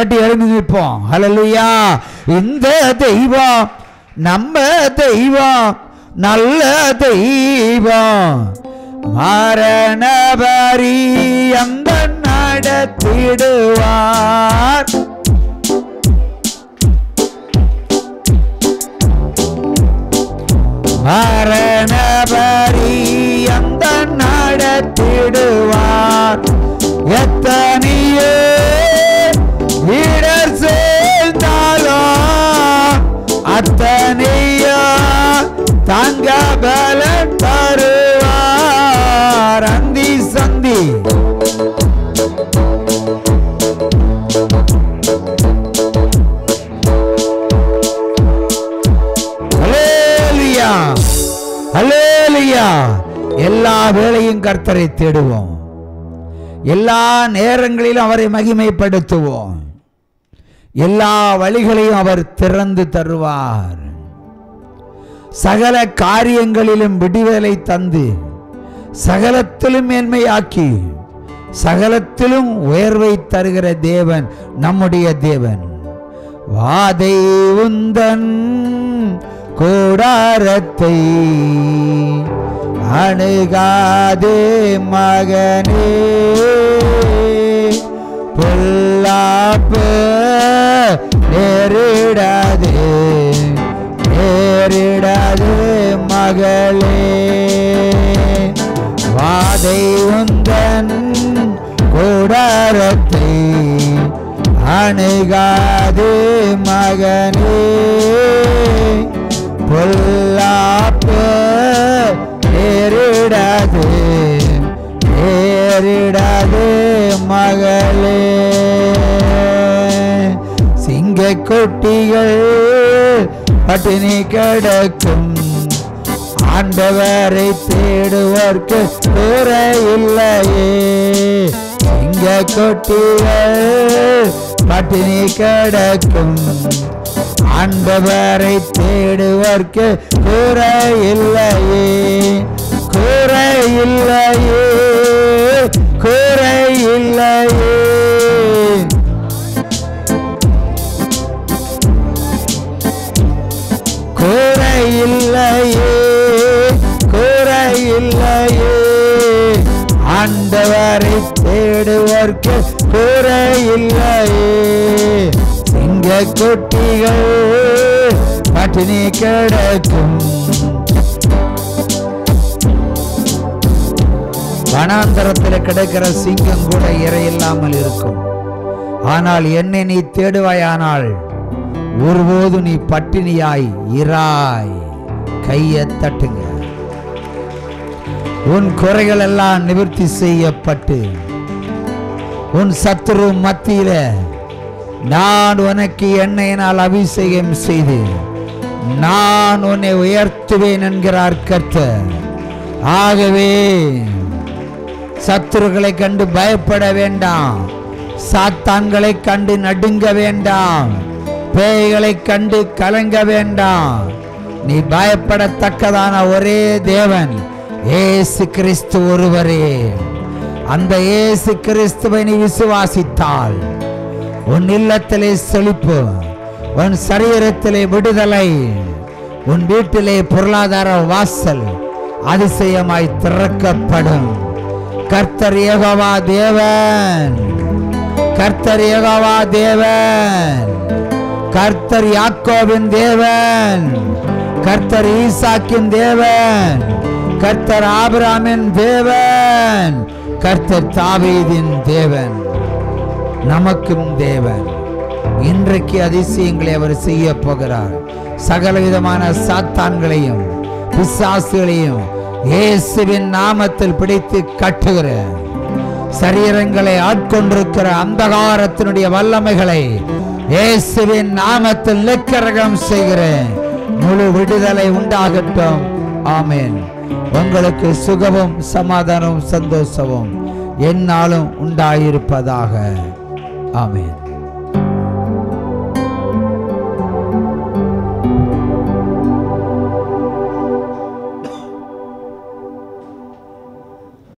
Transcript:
எழுந்து நிற்போம். ஹல்லேலூயா. இந்த தெய்வம் நம்ம தெய்வம், நல்ல தெய்வம், மரண பரியந்த நடத்திடுவார். மரண பரியந்த நடத்திடுவார். எத்தனையோ இடர் சேர்ந்தாலும் அத்தனையோ தங்க பலன் தருவார். அந்தி சந்தி ஹல்லேலூயா, ஹல்லேலூயா. எல்லா வேளையும் கர்த்தரை தேடுவோம், எல்லா நேரங்களிலும் அவரை மகிமைப்படுத்துவோம். எல்லா வழிகளையும் அவர் திறந்து தருவார். சகல காரியங்களிலும் விடுதலை தந்து சகலத்திலும் மேன்மையாக்கி சகலத்திலும் உயர்வை தருகிற தேவன் நம்முடைய தேவன். வாதை உந்தன் கூடாரத்தை அணுகாதே மகனே, பொல்லாப்பு நேரிடாதே நேரிடாதே மகளே. வாதை உந்தன் கூடாரத்தை அணுகாதே மகனே, பொல்லாப்பு நேரிடாதே நேரிடாதே மகளே. சிங்க கொட்டிகள் பட்டினி கிடக்கும், ஆண்டவரை தேடுவோர்க்கு குறையில்லையே. சிங்க கொட்டிகள் பட்டினி கிடக்கும், ஆண்டவரை தேடுவோர்க்கு குறையில்லையே குறையில்லையே குறையில்லையே. குறையில்லையே குறையில்லையே, ஆண்டவரை தேடுவோர்க்கு குறையில்லையே. சிங்க குட்டிகள் பட்டினி கிடக்கும், வனாந்தரத்தில் கிடக்கிற சிங்கம் கூட இரையில்லாமல் இருக்கும். ஆனால் என்னை நீ தேடுவாயானால் ஒருபோது நீ பட்டினியாய் இராய். கையை தட்டுங்க. உன் குறைகள் எல்லாம் நிவர்த்தி செய்யப்பட்டு உன் சத்துரு மத்தியில நான் உனக்கு எண்ணெயினால் அபிஷேகம் செய்து நான் உன்னை உயர்த்துவேன் என்கிறார் கர்த்தர். ஆகவே சத்துருக்களை கண்டு பயப்பட வேண்டாம், சாத்தான்களை கண்டு நடுங்க வேண்டாம், பேய்களை கண்டு கலங்க வேண்டாம். நீ பயப்படத்தக்கதான ஒரே தேவன் இயேசு கிறிஸ்து ஒருவரே. அந்த இயேசு கிறிஸ்துவை நீ விசுவாசித்தால் உன் இல்லத்திலே செழிப்பு, உன் சரீரத்திலே விடுதலை, உன் வீட்டிலே பொருளாதார வாசல் அதிசயமாய் திறக்கப்படும். கர்த்தர் யெகோவா தேவன், கர்த்தர் யெகோவா தேவன், கர்த்தர் யாக்கோபின் தேவன், கர்த்தர் ஈசாக்கின் தேவன், கர்த்தர் ஆபிரகாமின் தேவன், கர்த்தர் தாவீதின் தேவன், நமக்கும் தேவன். இன்றைக்கு அதிசயங்களை அவர் செய்ய போகிறார். சகலவிதமான சாத்தான்களையும் பிசாசுகளையும் இயேசுவின் நாமத்தில் பிடித்து கட்டுகிற, சரீரங்களை ஆட்கொண்டிருக்கிற அந்தகாரத்தினுடைய வல்லமைகளை இயேசுவின் நாமத்தில் நிக்கிரகம் செய்கிறேன். முழு விடுதலை உண்டாகட்டும். ஆமென். உங்களுக்கு சுகமும் சமாதானமும் சந்தோஷமும் எந்நாளும் உண்டாயிருப்பதாக. ஆமென்.